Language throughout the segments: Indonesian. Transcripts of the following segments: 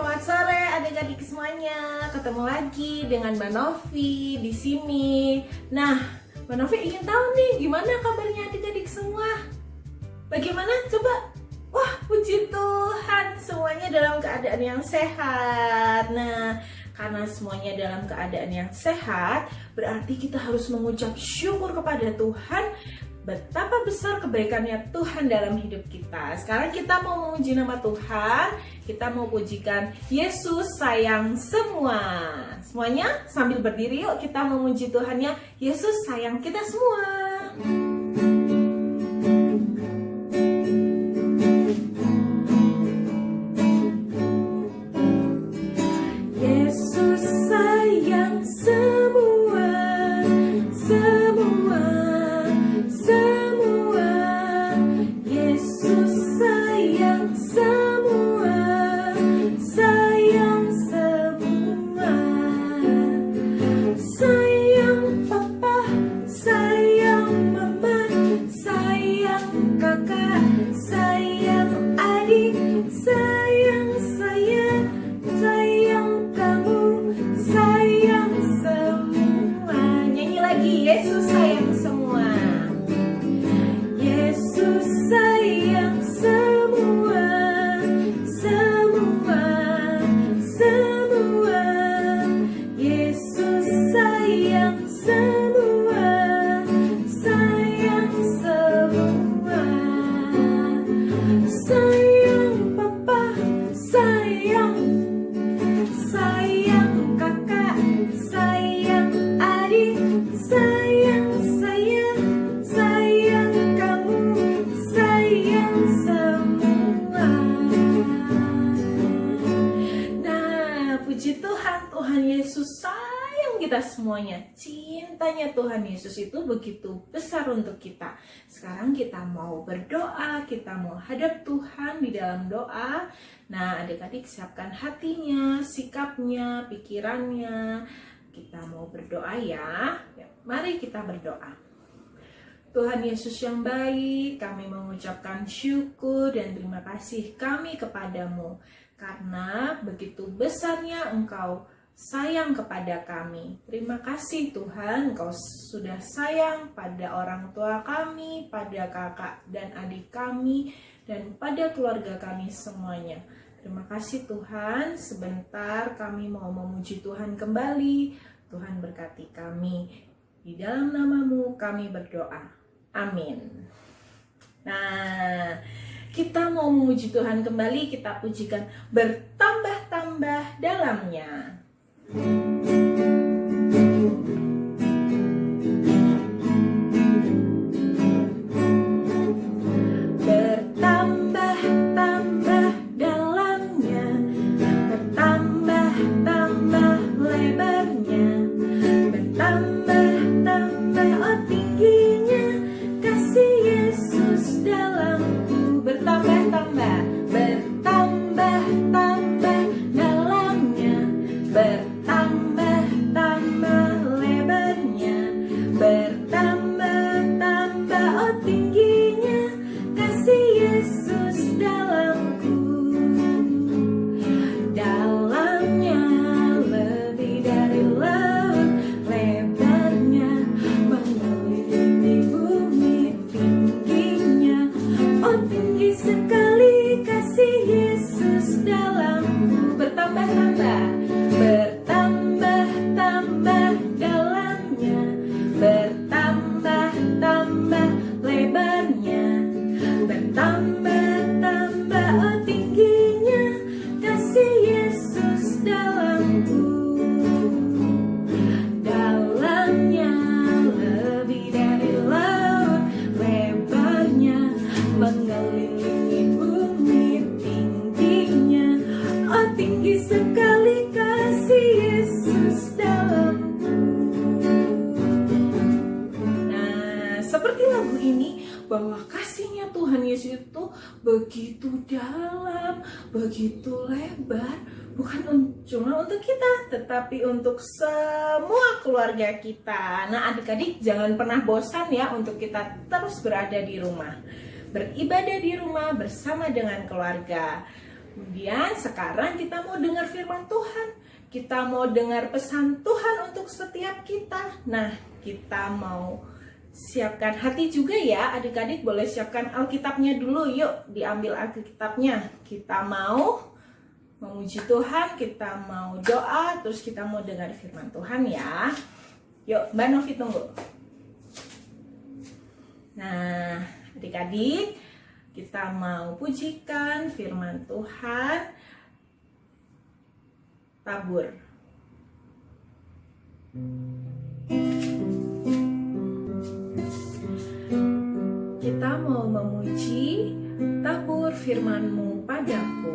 selamat sore adik-adik semuanya. Ketemu lagi dengan Mbak Novi di sini. Nah, Mbak Novi ingin tahu nih gimana kabarnya adik-adik semua. Bagaimana? Coba. Wah, puji Tuhan, semuanya dalam keadaan yang sehat. Nah, karena semuanya dalam keadaan yang sehat, berarti kita harus mengucap syukur kepada Tuhan. Betapa besar kebaikannya Tuhan dalam hidup kita. Sekarang kita mau memuji nama Tuhan. Kita mau pujikan Yesus sayang semua. Semuanya sambil berdiri yuk kita memuji Tuhannya. Yesus sayang kita semua. Yesus sayang semua, semua. Semua, Yesus sayang semua, sayang semua. Sayang papa, sayang mama, sayang kakak, sayang adik, sayang saya, sayang kamu, sayang semua. Nyanyi lagi, Yesus sayang semua. Yesus sayang semua, semua, semua. Yesus sayang semua, sayang semua. Sayang papa, sayang, sayang kakak, sayang adik, sayang saya, sayang kamu, sayang semua. Nah, puji Tuhan, Tuhan Yesus sayang kita semuanya. Cintanya Tuhan Yesus itu begitu besar untuk kita. Sekarang kita mau berdoa, kita mau hadap Tuhan di dalam doa. Nah, adik-adik siapkan hatinya, sikapnya, pikirannya. Kita mau berdoa ya. Mari kita berdoa. Tuhan Yesus yang baik, kami mengucapkan syukur dan terima kasih kami kepadamu. Karena begitu besarnya Engkau sayang kepada kami. Terima kasih Tuhan, Engkau sudah sayang pada orang tua kami, pada kakak dan adik kami, dan pada keluarga kami semuanya. Terima kasih Tuhan, sebentar kami mau memuji Tuhan kembali. Tuhan berkati kami. Di dalam namamu kami berdoa. Amin. Nah, kita mau memuji Tuhan kembali, kita pujikan bertambah-tambah dalamnya. Bertambah-tambah dalamnya, bertambah-tambah lebarnya, bertambah-tambah oh tingginya kasih Yesus dalamku. Bertambah-tambah, bertambah-tambah dalamnya, bertambah-tambah lebarnya, bertambah-tambah oh tingginya kasih Yesus dalamku. Dalamnya lebih dari laut, lebarnya mengelilingi bumi, tingginya oh tinggi sekali kasih Yesus dalamku. Bertambah-tambah, bertambah-tambah dalamnya, bertambah-tambah lebarnya, bertambah-tambah oh tingginya kasih Yesus dalamku. Dalamnya lebih dari laut, lebarnya mengelilingi bumi, tingginya oh tinggi sekali kasih Yesus dalamku. Nah, seperti lagu ini, bahwa kasihnya Tuhan Yesus itu begitu dalam, begitu lebar, bukan cuma untuk kita, tetapi untuk semua keluarga kita. Nah, adik-adik jangan pernah bosan ya untuk kita terus berada di rumah, beribadah di rumah bersama dengan keluarga. Kemudian sekarang kita mau dengar firman Tuhan. Kita mau dengar pesan Tuhan untuk setiap kita. Nah, kita mau siapkan hati juga ya. Adik-adik boleh siapkan Alkitabnya dulu. Yuk, diambil Alkitabnya. Kita mau memuji Tuhan, kita mau doa, terus kita mau dengar firman Tuhan ya. Yuk, Mbak Novi tunggu. Nah, adik-adik, kita mau pujikan firman Tuhan. Tabur. Kita mau memuji, tabur firman-Mu padaku.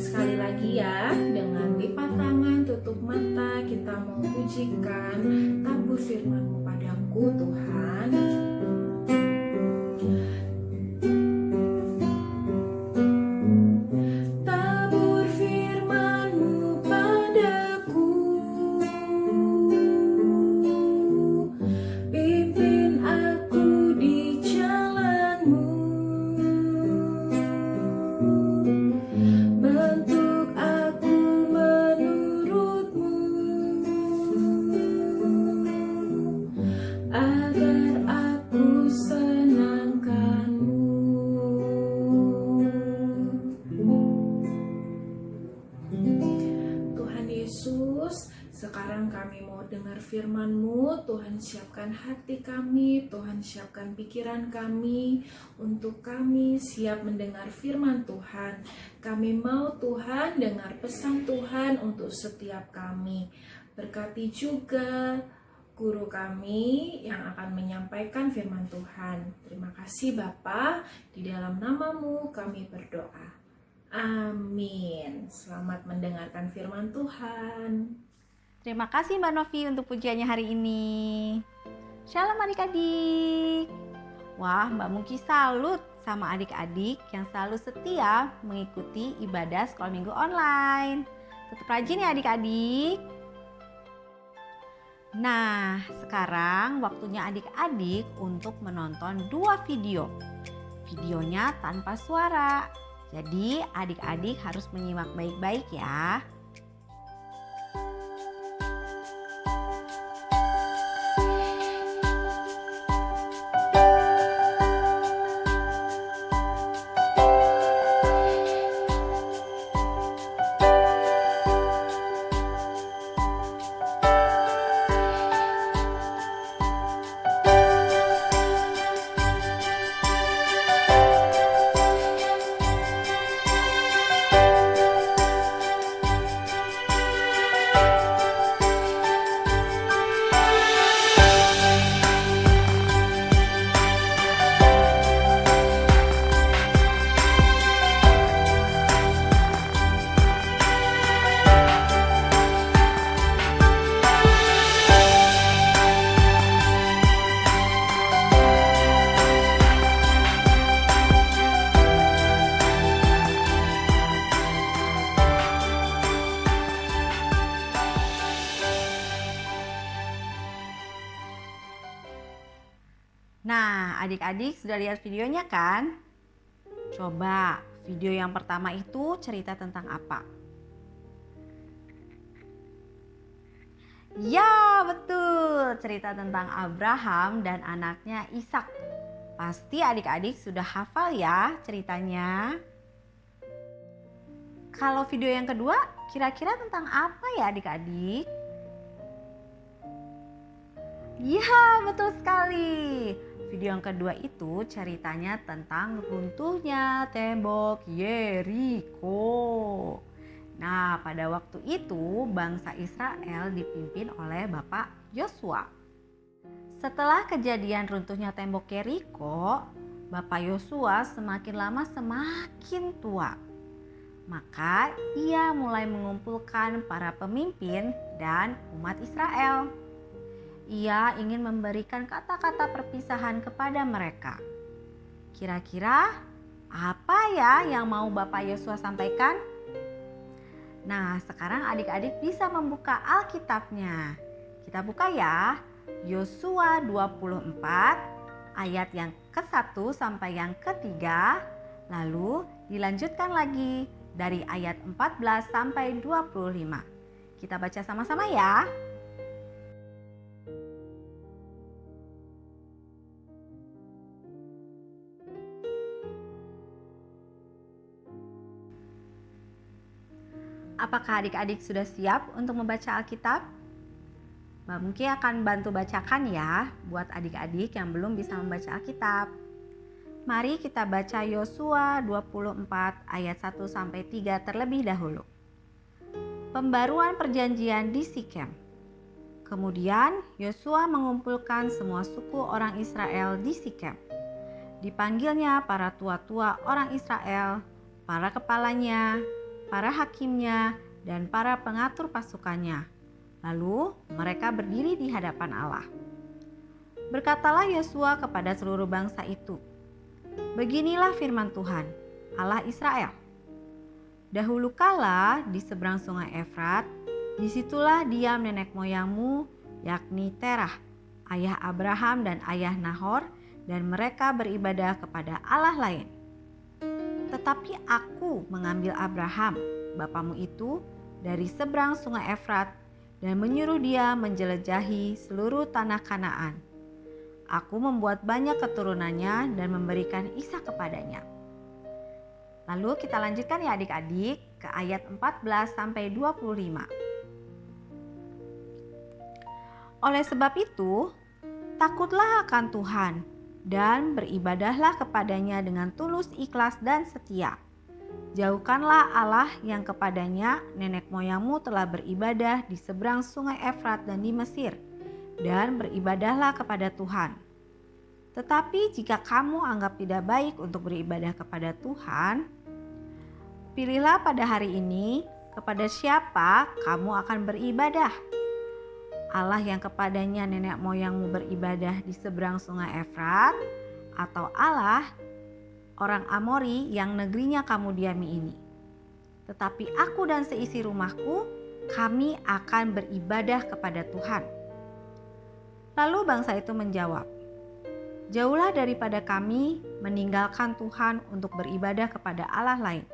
Sekali lagi ya, dengan lipat tangan, tutup mata, kita mau pujikan, tabur firman-Mu padaku Tuhan. Tabur firman-Mu padaku, pimpin aku di jalan-Mu. Sekarang kami mau dengar firman-Mu. Tuhan, siapkan hati kami, Tuhan siapkan pikiran kami, untuk kami siap mendengar firman Tuhan. Kami mau Tuhan dengar pesan Tuhan untuk setiap kami. Berkati juga guru kami yang akan menyampaikan firman Tuhan. Terima kasih Bapa, di dalam nama-Mu kami berdoa. Amin. Selamat mendengarkan firman Tuhan. Terima kasih Mbak Novi untuk pujiannya hari ini. Shalom adik-adik. Wah, Mbak Muki salut sama adik-adik yang selalu setia mengikuti ibadah sekolah minggu online. Tetap rajin ya adik-adik. Nah, sekarang waktunya adik-adik untuk menonton 2 video. Videonya tanpa suara. Jadi adik-adik harus menyimak baik-baik ya. Nah, adik-adik sudah lihat videonya kan? Coba video yang pertama itu cerita tentang apa? Ya, betul. betul cerita tentang Abraham dan anaknya Ishak. Pasti adik-adik sudah hafal ya ceritanya. Kalau video yang kedua, kira-kira tentang apa ya adik-adik? Ya, betul sekali. Video yang kedua itu ceritanya tentang runtuhnya tembok Yeriko. Nah, pada waktu itu bangsa Israel dipimpin oleh Bapak Yosua. Setelah kejadian runtuhnya tembok Yeriko, Bapak Yosua semakin lama semakin tua. Maka ia mulai mengumpulkan para pemimpin dan umat Israel. Ia ingin memberikan kata-kata perpisahan kepada mereka. Kira-kira apa ya yang mau Bapak Yosua sampaikan? Nah, sekarang adik-adik bisa membuka Alkitabnya. Kita buka ya. Yosua 24 ayat yang ke-1 sampai yang ke-3. Lalu dilanjutkan lagi dari ayat 14 sampai 25. Kita baca sama-sama ya. Apakah adik-adik sudah siap untuk membaca Alkitab? Mbak Muki akan bantu bacakan ya buat adik-adik yang belum bisa membaca Alkitab. Mari kita baca Yosua 24 ayat 1 sampai 3 terlebih dahulu. Pembaruan perjanjian di Sikem. Kemudian Yosua mengumpulkan semua suku orang Israel di Sikem. Dipanggilnya para tua-tua orang Israel, para kepalanya, para hakimnya, dan para pengatur pasukannya. Lalu mereka berdiri di hadapan Allah. Berkatalah Yosua kepada seluruh bangsa itu, "Beginilah firman Tuhan, Allah Israel. Dahulu kala di seberang sungai Efrat, disitulah diam nenek moyangmu, yakni Terah, ayah Abraham dan ayah Nahor, dan mereka beribadah kepada Allah lain. Tetapi aku mengambil Abraham, bapamu itu, dari seberang sungai Efrat, dan menyuruh dia menjelajahi seluruh tanah Kanaan. Aku membuat banyak keturunannya dan memberikan Ishak kepadanya." Lalu kita lanjutkan ya adik-adik ke ayat 14 sampai 25. Oleh sebab itu, takutlah akan Tuhan dan beribadahlah kepadanya dengan tulus, ikhlas, dan setia. Jauhkanlah Allah yang kepadanya nenek moyangmu telah beribadah di seberang sungai Efrat dan di Mesir, dan beribadahlah kepada Tuhan. Tetapi jika kamu anggap tidak baik untuk beribadah kepada Tuhan, pilihlah pada hari ini kepada siapa kamu akan beribadah. Allah yang kepadanya nenek moyangmu beribadah di seberang sungai Efrat, atau Allah orang Amori yang negerinya kamu diami ini. Tetapi aku dan seisi rumahku, kami akan beribadah kepada Tuhan. Lalu bangsa itu menjawab, "Jauhlah daripada kami meninggalkan Tuhan untuk beribadah kepada Allah lain.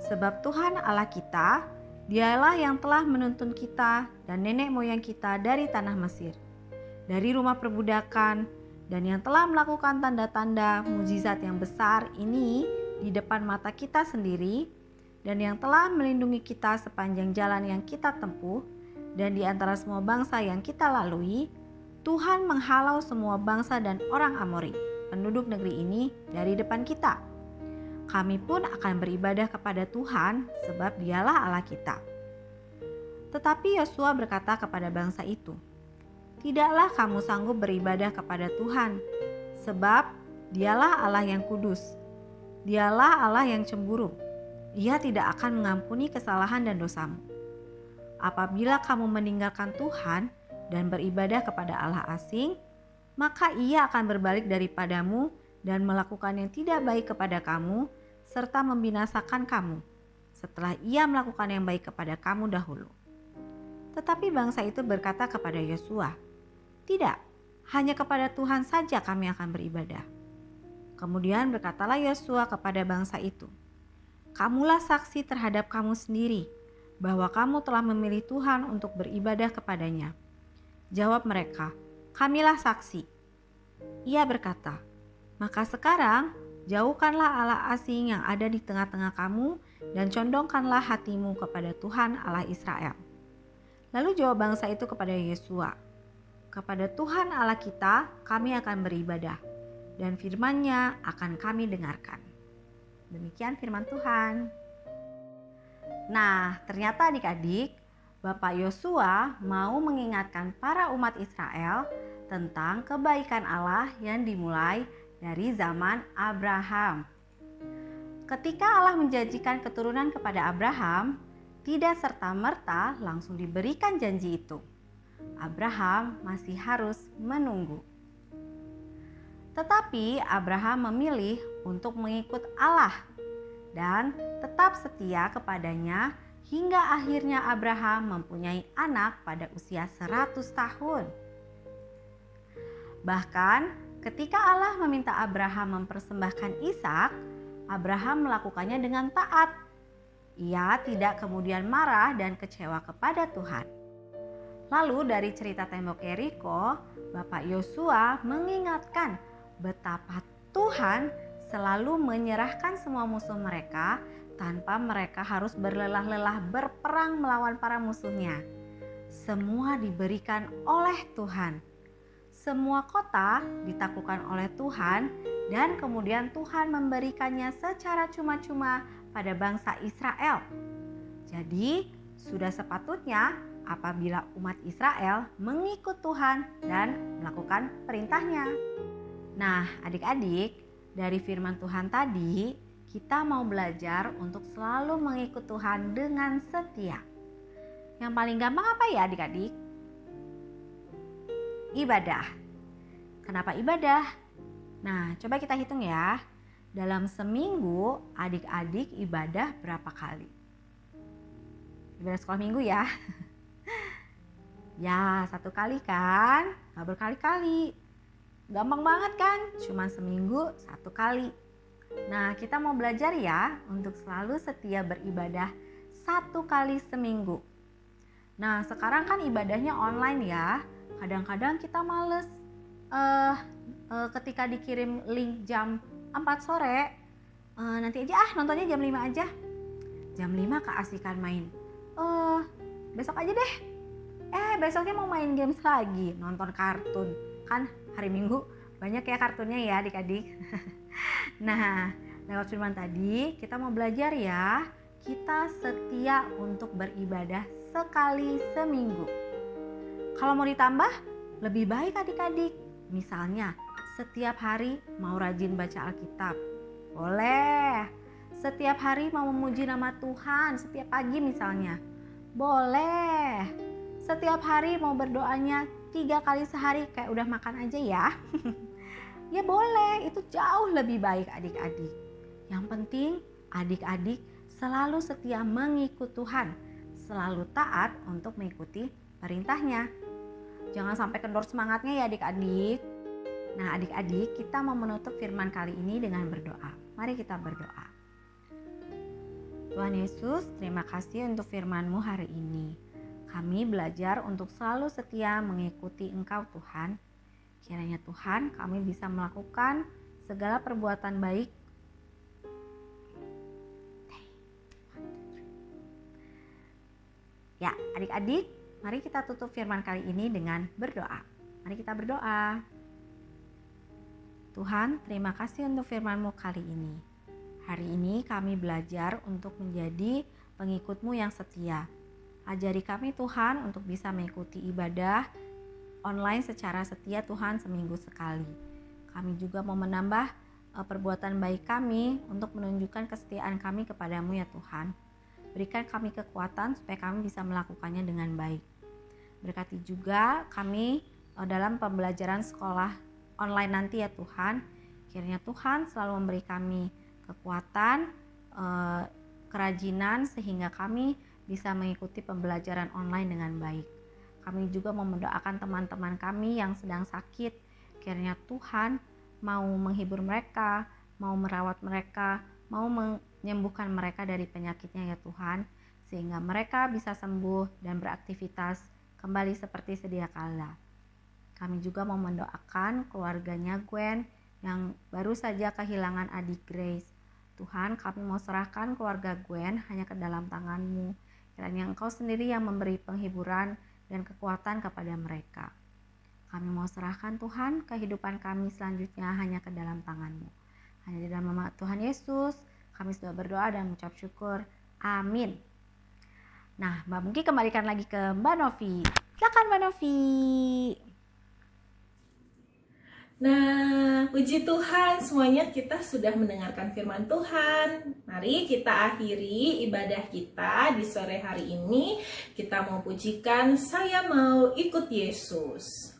Sebab Tuhan Allah kita, Dialah yang telah menuntun kita dan nenek moyang kita dari tanah Mesir, dari rumah perbudakan, dan yang telah melakukan tanda-tanda mukjizat yang besar ini di depan mata kita sendiri, dan yang telah melindungi kita sepanjang jalan yang kita tempuh, dan di antara semua bangsa yang kita lalui. Tuhan menghalau semua bangsa dan orang Amori, penduduk negeri ini, dari depan kita. Kami pun akan beribadah kepada Tuhan, sebab Dialah Allah kita." Tetapi Yosua berkata kepada bangsa itu, "Tidaklah kamu sanggup beribadah kepada Tuhan, sebab Dialah Allah yang kudus. Dialah Allah yang cemburu. Ia tidak akan mengampuni kesalahan dan dosamu. Apabila kamu meninggalkan Tuhan dan beribadah kepada Allah asing, maka Ia akan berbalik daripadamu dan melakukan yang tidak baik kepada kamu, serta membinasakan kamu, setelah Ia melakukan yang baik kepada kamu dahulu." Tetapi bangsa itu berkata kepada Yosua, "Tidak, hanya kepada Tuhan saja kami akan beribadah." Kemudian berkatalah Yosua kepada bangsa itu, "Kamulah saksi terhadap kamu sendiri, bahwa kamu telah memilih Tuhan untuk beribadah kepadanya. Jawab mereka, "Kamilah saksi." Ia berkata, "Maka sekarang jauhkanlah Allah asing yang ada di tengah-tengah kamu dan condongkanlah hatimu kepada Tuhan Allah Israel." Lalu jawab bangsa itu kepada Yosua, "Kepada Tuhan Allah kita kami akan beribadah, dan firman-Nya akan kami dengarkan." Demikian firman Tuhan. Nah, ternyata adik-adik, Bapak Yosua mau mengingatkan para umat Israel tentang kebaikan Allah yang dimulai dari zaman Abraham. Ketika Allah menjanjikan keturunan kepada Abraham, tidak serta-merta langsung diberikan janji itu. Abraham masih harus menunggu. Tetapi Abraham memilih untuk mengikut Allah dan tetap setia kepadanya hingga akhirnya Abraham mempunyai anak pada usia 100 tahun. Bahkan ketika Allah meminta Abraham mempersembahkan Ishak, Abraham melakukannya dengan taat. Ia tidak kemudian marah dan kecewa kepada Tuhan. Lalu dari cerita tembok Yeriko, Bapak Yosua mengingatkan betapa Tuhan selalu menyerahkan semua musuh mereka tanpa mereka harus berlelah-lelah berperang melawan para musuhnya. Semua diberikan oleh Tuhan. Semua kota ditaklukkan oleh Tuhan dan kemudian Tuhan memberikannya secara cuma-cuma pada bangsa Israel. Jadi sudah sepatutnya apabila umat Israel mengikut Tuhan dan melakukan perintahnya. Nah, adik-adik, dari firman Tuhan tadi, kita mau belajar untuk selalu mengikut Tuhan dengan setia. Yang paling gampang apa ya adik-adik? Ibadah. Kenapa ibadah? Nah, coba kita hitung ya. Dalam seminggu, adik-adik ibadah berapa kali? Ibadah sekolah minggu ya. Ya, 1 kali kan? Gak berkali-kali. Gampang banget kan? Cuma seminggu 1 kali. Nah, kita mau belajar ya untuk selalu setia beribadah 1 kali seminggu. Nah, sekarang kan ibadahnya online ya. Kadang-kadang kita males ketika dikirim link jam 4 sore. Nanti aja nontonnya jam 5 aja. Jam 5 keasikan main. Besok aja deh. Besoknya mau main games lagi, nonton kartun. Kan hari Minggu banyak ya kartunnya ya adik-adik. Nah, lewat firman tadi kita mau belajar ya, kita setia untuk beribadah sekali seminggu. Kalau mau ditambah, lebih baik adik-adik. Misalnya, setiap hari mau rajin baca Alkitab. Boleh. Setiap hari mau memuji nama Tuhan, setiap pagi misalnya. Boleh. Setiap hari mau berdoanya 3 kali sehari, kayak udah makan aja ya. Ya boleh, itu jauh lebih baik adik-adik. Yang penting adik-adik selalu setia mengikut Tuhan, selalu taat untuk mengikuti perintahnya. Jangan sampai kendor semangatnya ya adik-adik. Nah adik-adik, kita mau menutup firman kali ini dengan berdoa. Mari kita berdoa. Tuhan Yesus, terima kasih untuk firman-Mu hari ini. Kami belajar untuk selalu setia mengikuti Engkau Tuhan. Kiranya Tuhan kami bisa melakukan segala perbuatan baik. Ya, adik-adik, mari kita tutup firman kali ini dengan berdoa. Mari kita berdoa. Tuhan, terima kasih untuk firman-Mu kali ini. Hari ini kami belajar untuk menjadi pengikut-Mu yang setia. Ajari kami Tuhan untuk bisa mengikuti ibadah online secara setia Tuhan seminggu sekali. Kami juga mau menambah perbuatan baik kami untuk menunjukkan kesetiaan kami kepadamu ya Tuhan. Berikan kami kekuatan supaya kami bisa melakukannya dengan baik. Berkati juga kami dalam pembelajaran sekolah online nanti ya Tuhan. Kiranya Tuhan selalu memberi kami kekuatan, kerajinan sehingga kami bisa mengikuti pembelajaran online dengan baik. Kami juga mau mendoakan teman-teman kami yang sedang sakit. Kiranya Tuhan mau menghibur mereka, mau merawat mereka, mau menyembuhkan mereka dari penyakitnya ya Tuhan. Sehingga mereka bisa sembuh dan beraktivitas kembali seperti sedia kala. Kami juga mau mendoakan keluarganya Gwen yang baru saja kehilangan adik Grace. Tuhan, kami mau serahkan keluarga Gwen hanya ke dalam tangan-Mu. Kiranya Engkau sendiri yang memberi penghiburan dan kekuatan kepada mereka. Kami mau serahkan Tuhan kehidupan kami selanjutnya hanya ke dalam tangan-Mu. Hanya di dalam nama Tuhan Yesus kami sudah berdoa dan mengucap syukur. Amin. Nah, Mbak Mungki kembalikan lagi ke Mbak Novi. Silakan Mbak Novi. Nah, puji Tuhan, semuanya kita sudah mendengarkan firman Tuhan. Mari kita akhiri ibadah kita di sore hari ini. Kita mau pujikan, saya mau ikut Yesus.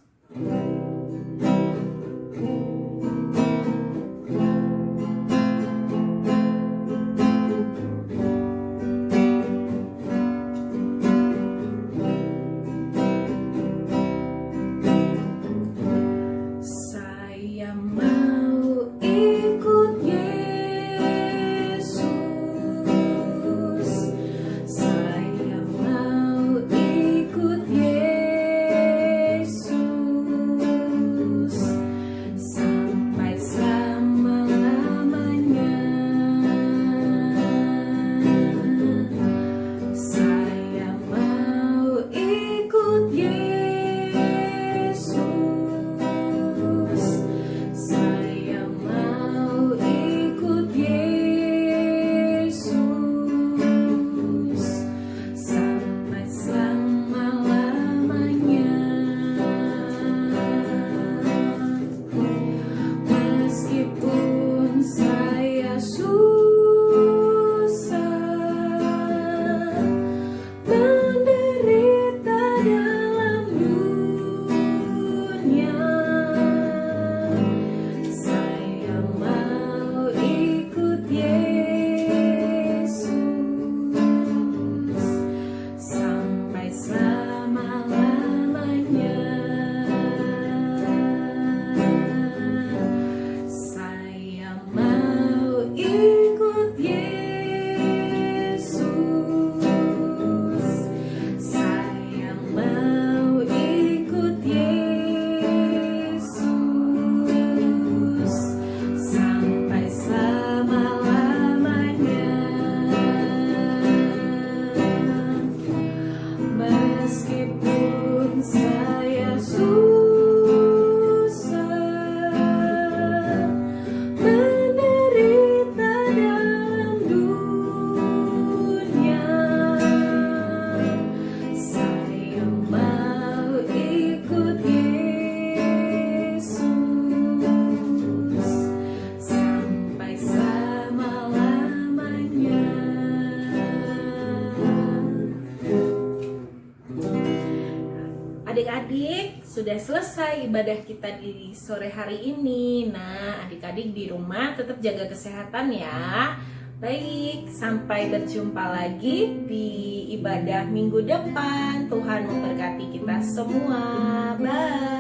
Adik-adik, sudah selesai ibadah kita di sore hari ini. Nah, adik-adik di rumah tetap jaga kesehatan ya. Baik, sampai berjumpa lagi di ibadah minggu depan. Tuhan memberkati kita semua. Bye.